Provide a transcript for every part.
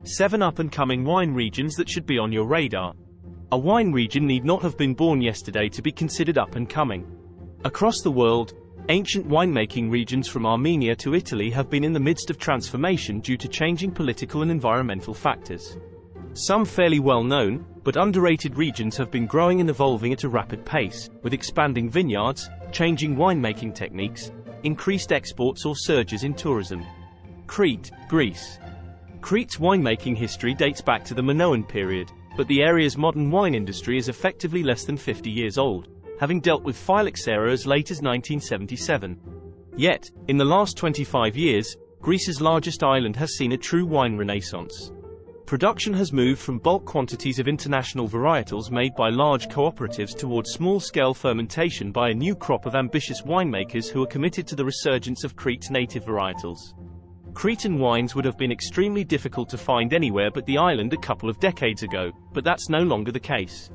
7 up-and-coming wine regions that should be on your radar. A wine region need not have been born yesterday to be considered up-and-coming. Across the world, ancient winemaking regions from Armenia to Italy have been in the midst of transformation due to changing political and environmental factors. Some fairly well-known, but underrated regions have been growing and evolving at a rapid pace, with expanding vineyards, changing winemaking techniques, increased exports or surges in tourism. Crete, Greece. Crete's winemaking history dates back to the Minoan period, but the area's modern wine industry is effectively less than 50 years old, having dealt with phylloxera as late as 1977. Yet, in the last 25 years, Greece's largest island has seen a true wine renaissance. Production has moved from bulk quantities of international varietals made by large cooperatives towards small-scale fermentation by a new crop of ambitious winemakers who are committed to the resurgence of Crete's native varietals. Cretan wines would have been extremely difficult to find anywhere but the island a couple of decades ago, but that's no longer the case.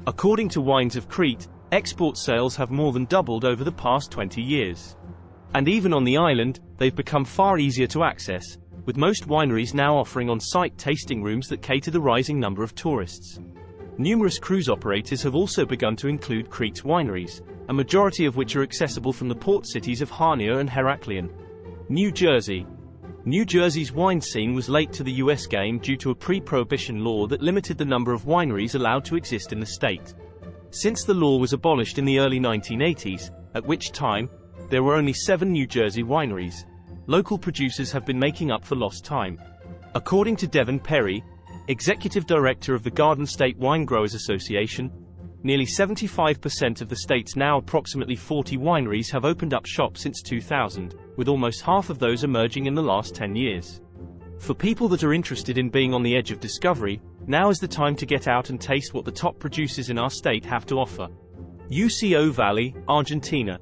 According to Wines of Crete, export sales have more than doubled over the past 20 years. And even on the island, they've become far easier to access, with most wineries now offering on-site tasting rooms that cater the rising number of tourists. Numerous cruise operators have also begun to include Crete's wineries, a majority of which are accessible from the port cities of Hania and Heraklion. New Jersey. New Jersey's wine scene was late to the US game due to a pre-prohibition law that limited the number of wineries allowed to exist in the state. Since the law was abolished in the early 1980s, at which time, there were only 7 New Jersey wineries, local producers have been making up for lost time. According to Devin Perry, executive director of the Garden State Wine Growers Association, nearly 75% of the state's now approximately 40 wineries have opened up shop since 2000, with almost half of those emerging in the last 10 years. For people that are interested in being on the edge of discovery, now is the time to get out and taste what the top producers in our state have to offer. UCO Valley, Argentina.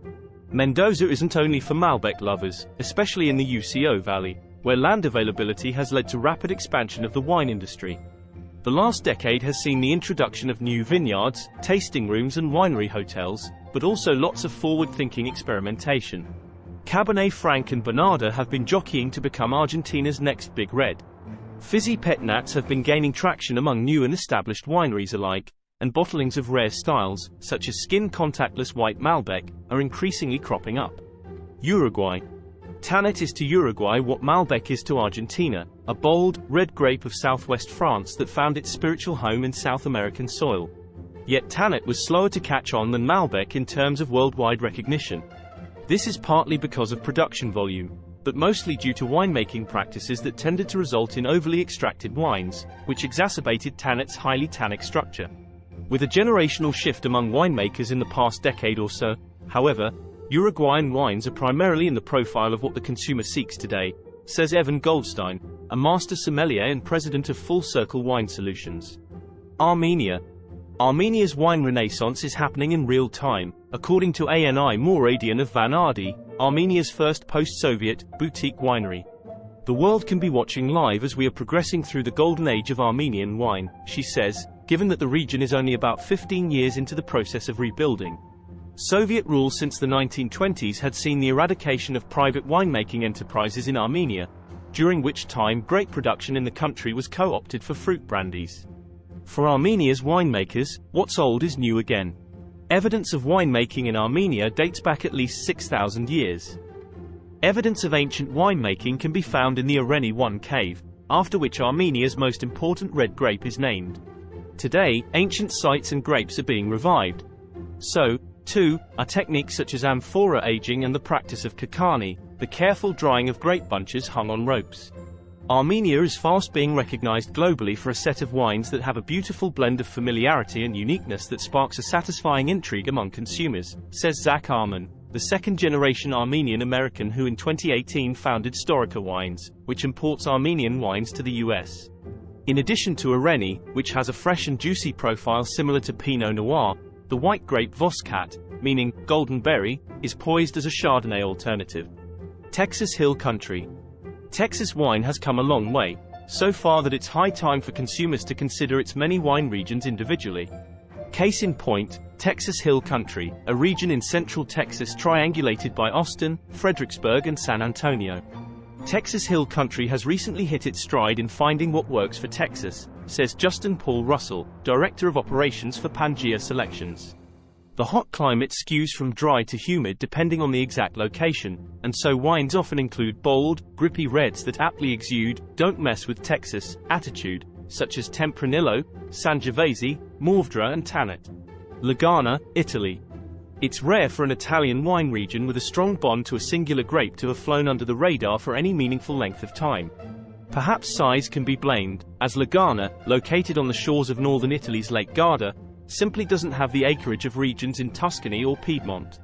Mendoza isn't only for Malbec lovers, especially in the UCO Valley, where land availability has led to rapid expansion of the wine industry. The last decade has seen the introduction of new vineyards, tasting rooms and winery hotels, but also lots of forward-thinking experimentation. Cabernet Franc and Bernarda have been jockeying to become Argentina's next big red. Fizzy pet nats have been gaining traction among new and established wineries alike, and bottlings of rare styles, such as skin-contactless white Malbec, are increasingly cropping up. Uruguay. Tannet is to Uruguay what Malbec is to Argentina, a bold, red grape of southwest France that found its spiritual home in South American soil. Yet Tannet was slower to catch on than Malbec in terms of worldwide recognition. This is partly because of production volume, but mostly due to winemaking practices that tended to result in overly extracted wines, which exacerbated Tannet's highly tannic structure. With a generational shift among winemakers in the past decade or so, however, Uruguayan wines are primarily in the profile of what the consumer seeks today, says Evan Goldstein, a master sommelier and president of Full Circle Wine Solutions. Armenia. Armenia's wine renaissance is happening in real time, according to Ani Moradian of Van Ardi, Armenia's first post-Soviet, boutique winery. The world can be watching live as we are progressing through the golden age of Armenian wine, she says, given that the region is only about 15 years into the process of rebuilding. Soviet rule since the 1920s had seen the eradication of private winemaking enterprises in Armenia, during which time grape production in the country was co-opted for fruit brandies. For Armenia's winemakers, what's old is new again. Evidence of winemaking in Armenia dates back at least 6,000 years. Evidence of ancient winemaking can be found in the Areni I cave, after which Armenia's most important red grape is named. Today, ancient sites and grapes are being revived. So, too, are techniques such as amphora aging and the practice of kakani, the careful drying of grape bunches hung on ropes. Armenia is fast being recognized globally for a set of wines that have a beautiful blend of familiarity and uniqueness that sparks a satisfying intrigue among consumers, says Zach Arman, the second-generation Armenian-American who in 2018 founded Storica Wines, which imports Armenian wines to the US. In addition to Areni, which has a fresh and juicy profile similar to Pinot Noir, the white grape Voskat, meaning golden berry, is poised as a Chardonnay alternative. Texas Hill Country. Texas wine has come a long way, so far that it's high time for consumers to consider its many wine regions individually. Case in point, Texas Hill Country, a region in central Texas triangulated by Austin, Fredericksburg and San Antonio. Texas Hill Country has recently hit its stride in finding what works for Texas, says Justin Paul Russell, Director of Operations for Pangea Selections. The hot climate skews from dry to humid depending on the exact location, and so wines often include bold, grippy reds that aptly exude "don't mess with Texas" attitude, such as Tempranillo, Sangiovese, Mourvedre and Tanat. Lagana, Italy. It's rare for an Italian wine region with a strong bond to a singular grape to have flown under the radar for any meaningful length of time. Perhaps size can be blamed, as Lagana, located on the shores of northern Italy's Lake Garda, simply doesn't have the acreage of regions in Tuscany or Piedmont.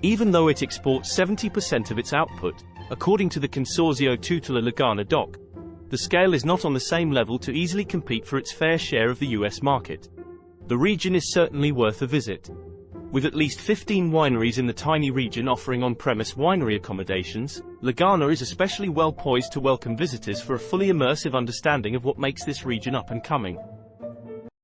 Even though it exports 70% of its output, according to the Consorzio Tutela Lagana DOC, the scale is not on the same level to easily compete for its fair share of the US market. The region is certainly worth a visit. With at least 15 wineries in the tiny region offering on-premise winery accommodations, Lagana is especially well poised to welcome visitors for a fully immersive understanding of what makes this region up and coming.